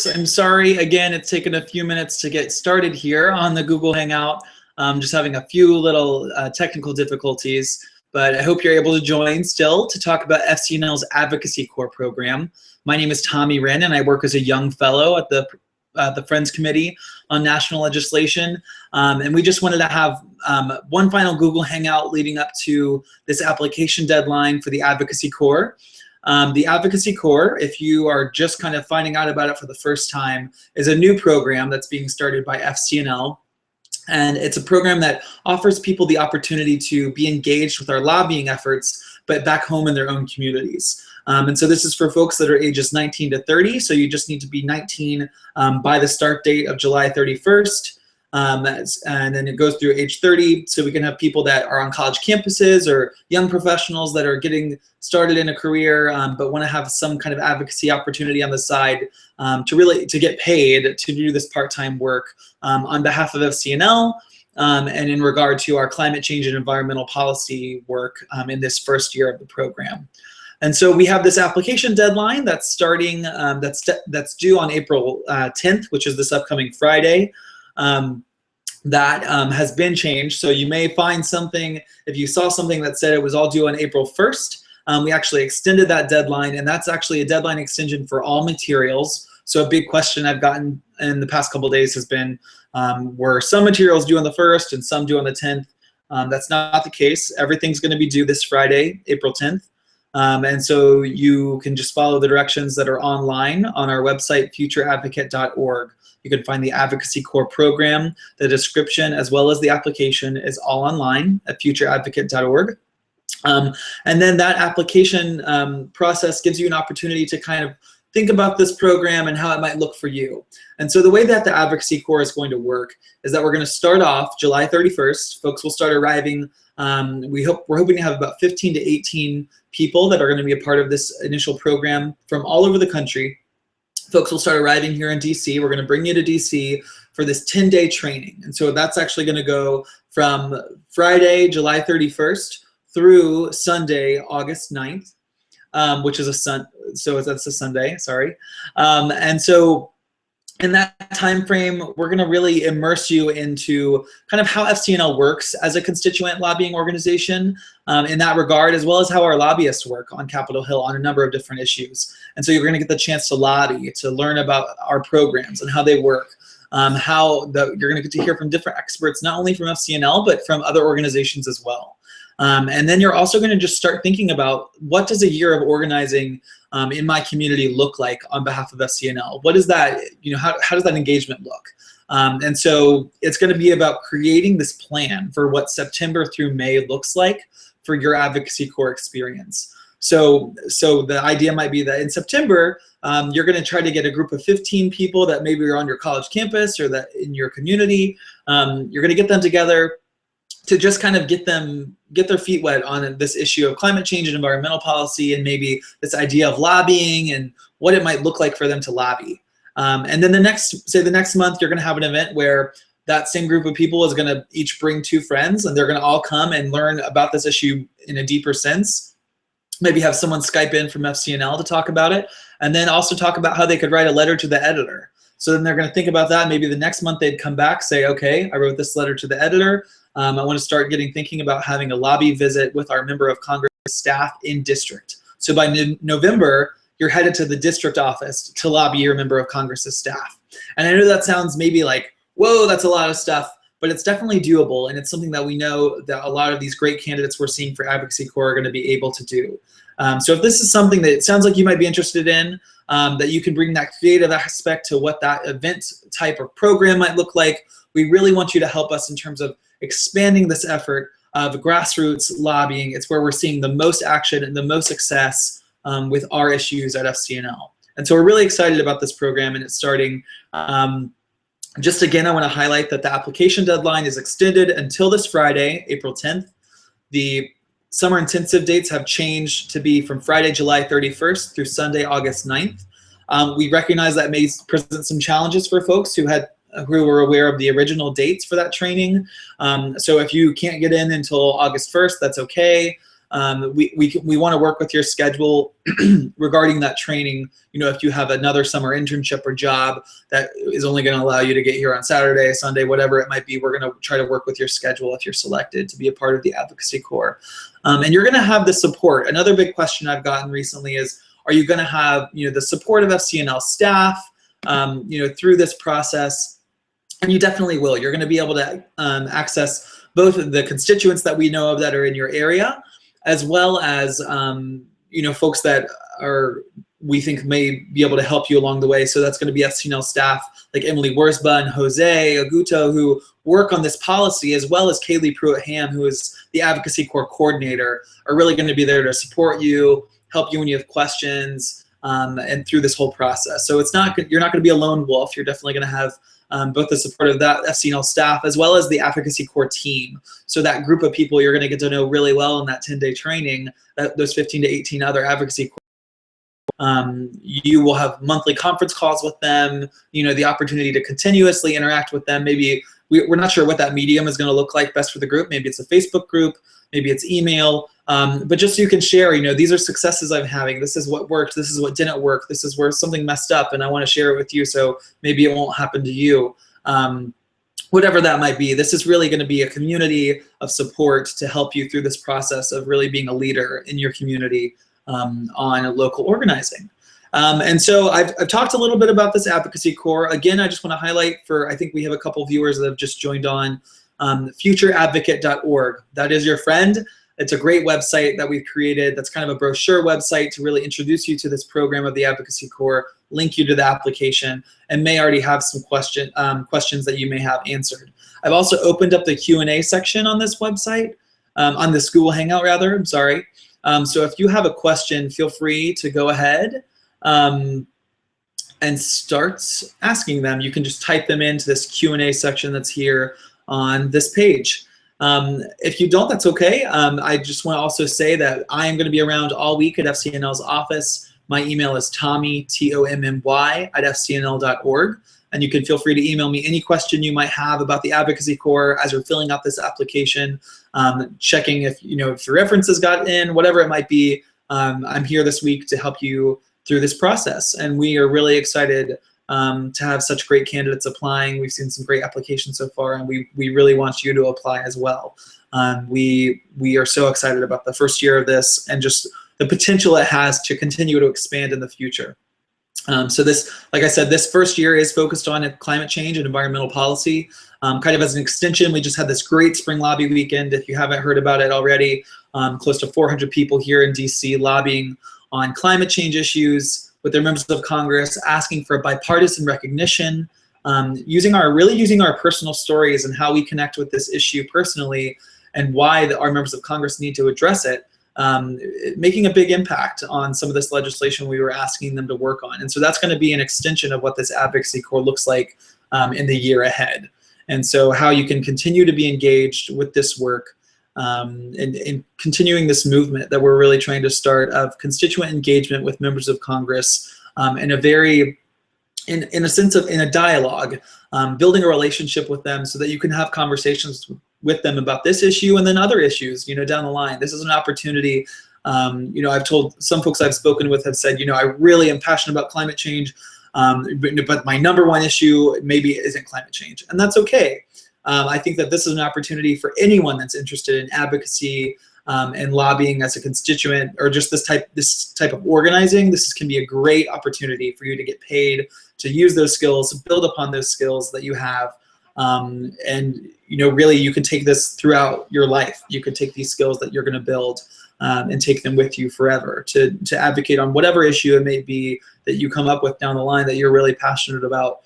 folks. I'm sorry, again, it's taken a few minutes to get started here on the Google Hangout. Just having a few little technical difficulties, but I hope you're able to join still to talk about FCNL's Advocacy Core program. My name is Tommy Wren, and I work as a young fellow at the Friends Committee on National Legislation. And we just wanted to have one final Google Hangout leading up to this application deadline for the Advocacy Core. The Advocacy Core, if you are just kind of finding out about it for the first time, is a new program that's being started by FCNL. And it's a program that offers people the opportunity to be engaged with our lobbying efforts, but back home in their own communities. And so this is for folks that are ages 19 to 30. So you just need to be 19 by the start date of July 31st. And then it goes through age 30, so we can have people that are on college campuses or young professionals that are getting started in a career but want to have some kind of advocacy opportunity on the side to get paid to do this part-time work on behalf of FCNL and in regard to our climate change and environmental policy work in this first year of the program. And so we have this application deadline that's starting, that's due on April 10th, which is this upcoming Friday. That has been changed. So you may find something, if you saw something that said it was all due on April 1st, we actually extended that deadline, and that's actually a deadline extension for all materials. So a big question I've gotten in the past couple of days has been, were some materials due on the 1st and some due on the 10th? That's not the case. Everything's going to be due this Friday, April 10th. And so you can just follow the directions that are online on our website, futureadvocate.org. You can find the Advocacy Core program. The description as well as the application is all online at futureadvocate.org. And then that application process gives you an opportunity to kind of think about this program and how it might look for you. And so the way that the Advocacy Core is going to work is that we're going to start off July 31st. Folks will start arriving. We're hoping to have about 15 to 18 people that are going to be a part of this initial program from all over the country. Folks will start arriving here in DC. We're going to bring you to DC for this 10-day training. And so that's actually going to go from Friday, July 31st through Sunday, August 9th, which is that's a Sunday, sorry. And so in that time frame, we're going to really immerse you into kind of how FCNL works as a constituent lobbying organization in that regard, as well as how our lobbyists work on Capitol Hill on a number of different issues. And so you're going to get the chance to lobby, to learn about our programs and how they work, you're going to get to hear from different experts, not only from FCNL, but from other organizations as well. And then you're also going to just start thinking about, what does a year of organizing in my community look like on behalf of FCNL? What is that, how does that engagement look? And so it's going to be about creating this plan for what September through May looks like for your Advocacy Core experience. So the idea might be that in September, you're going to try to get a group of 15 people that maybe are on your college campus or that in your community. You're going to get them together to just kind of get their feet wet on this issue of climate change and environmental policy, and maybe this idea of lobbying and what it might look like for them to lobby. And then the next month, you're going to have an event where that same group of people is going to each bring 2 friends, and they're going to all come and learn about this issue in a deeper sense. Maybe have someone Skype in from FCNL to talk about it, and then also talk about how they could write a letter to the editor. So then they're going to think about that. Maybe the next month they'd come back, say, okay, I wrote this letter to the editor. I want to start thinking about having a lobby visit with our member of Congress staff in district. So by November, you're headed to the district office to lobby your member of Congress's staff. And I know that sounds maybe like, whoa, that's a lot of stuff, but it's definitely doable, and it's something that we know that a lot of these great candidates we're seeing for Advocacy Core are going to be able to do. So if this is something that it sounds like you might be interested in, that you can bring that creative aspect to what that event type of program might look like, we really want you to help us in terms of expanding this effort of grassroots lobbying. It's where we're seeing the most action and the most success with our issues at FCNL. And so we're really excited about this program, and it's starting. Just again, I want to highlight that the application deadline is extended until this Friday, April 10th. The summer intensive dates have changed to be from Friday, July 31st through Sunday, August 9th. We recognize that may present some challenges for folks who were aware of the original dates for that training. So if you can't get in until August 1st, that's okay. we want to work with your schedule regarding that training. If you have another summer internship or job that is only going to allow you to get here on Saturday, Sunday, whatever it might be, we're going to try to work with your schedule if you're selected to be a part of the Advocacy Corps. And you're going to have the support. Another big question I've gotten recently is, are you going to have the support of FCNL staff through this process? And you definitely will. You're going to be able to access both the constituents that we know of that are in your area, as well as folks that we think may be able to help you along the way. So that's going to be FCNL staff like Emily Wurzba and Jose Aguto, who work on this policy, as well as Kaylee Pruitt-Ham, who is the Advocacy Corps coordinator, are really going to be there to support you, help you when you have questions, and through this whole process. So you're not going to be a lone wolf. You're definitely going to have both the support of that FCNL staff as well as the Advocacy Corps team. So that group of people you're going to get to know really well in that 10-day training, those 15 to 18 other Advocacy Corps. You will have monthly conference calls with them, the opportunity to continuously interact with them. Maybe we're not sure what that medium is going to look like best for the group. Maybe it's a Facebook group, maybe it's email, but just so you can share, these are successes I'm having. This is what worked. This is what didn't work. This is where something messed up, and I want to share it with you so maybe it won't happen to you. Whatever that might be, this is really going to be a community of support to help you through this process of really being a leader in your community on local organizing. And so I've talked a little bit about this Advocacy Corps. Again, I just want to highlight I think we have a couple viewers that have just joined on, futureadvocate.org. That is your friend. It's a great website that we've created. That's kind of a brochure website to really introduce you to this program of the Advocacy Corps, link you to the application, and may already have some questions that you may have answered. I've also opened up the Q&A section on this website, on this Google Hangout rather, I'm sorry. So if you have a question, feel free to go ahead and start asking them. You can just type them into this Q&A section that's here on this page. If you don't, that's okay. I just want to also say that I am going to be around all week at FCNL's office. My email is Tommy, Tommy, @fcnl.org. And you can feel free to email me any question you might have about the Advocacy Corps as you're filling out this application, checking if if your references got in, whatever it might be. I'm here this week to help you through this process, and we are really excited to have such great candidates applying. We've seen some great applications so far, and we really want you to apply as well. We are so excited about the first year of this and just the potential it has to continue to expand in the future. So this, like I said, this first year is focused on climate change and environmental policy. Kind of as an extension, we just had this great spring lobby weekend. If you haven't heard about it already, close to 400 people here in DC lobbying on climate change issues with their members of Congress, asking for bipartisan recognition, using our personal stories and how we connect with this issue personally and why our members of Congress need to address it. Making a big impact on some of this legislation we were asking them to work on. And so that's going to be an extension of what this Advocacy Corps looks like in the year ahead. And so how you can continue to be engaged with this work and continuing this movement that we're really trying to start of constituent engagement with members of Congress in a dialogue, building a relationship with them so that you can have conversations with them about this issue and then other issues, down the line. This is an opportunity. I've told some folks I've spoken with have said, I really am passionate about climate change, but my number one issue maybe isn't climate change, and that's okay. I think that this is an opportunity for anyone that's interested in advocacy and lobbying as a constituent, or just this type of organizing. This can be a great opportunity for you to get paid, to use those skills, build upon those skills that you have. And really you can take this throughout your life. You could take these skills that you're going to build and take them with you forever to advocate on whatever issue it may be that you come up with down the line that you're really passionate about.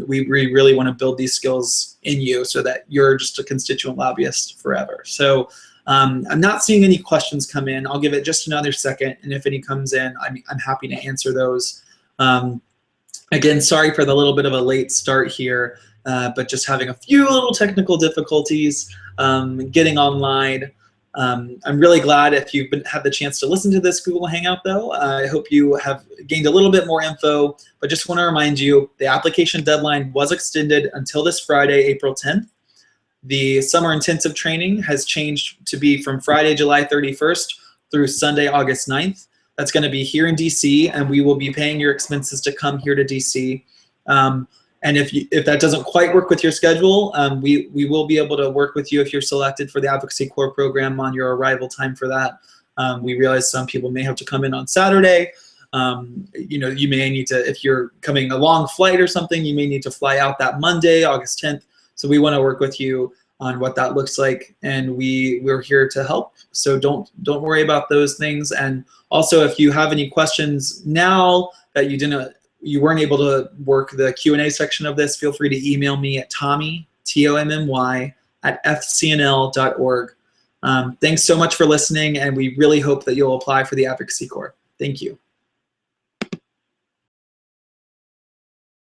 We really want to build these skills in you so that you're just a constituent lobbyist forever. So I'm not seeing any questions come in. I'll give it just another second, and if any comes in, I'm happy to answer those. Again, sorry for the little bit of a late start here, but just having a few little technical difficulties getting online. I'm really glad if you've had the chance to listen to this Google Hangout, though. I hope you have gained a little bit more info, but just want to remind you the application deadline was extended until this Friday, April 10th. The summer intensive training has changed to be from Friday, July 31st through Sunday, August 9th. That's going to be here in DC, and we will be paying your expenses to come here to DC. And if that doesn't quite work with your schedule, we will be able to work with you if you're selected for the Advocacy Core program on your arrival time for that. We realize some people may have to come in on Saturday. You may need to, if you're coming a long flight or something, you may need to fly out that Monday, August 10th. So we want to work with you on what that looks like, and we're here to help. So don't worry about those things. And also, if you have any questions now that you weren't able to work the Q&A section of this, feel free to email me at Tommy, Tommy, @fcnl.org. Thanks so much for listening, and we really hope that you'll apply for the Advocacy Corps. Thank you.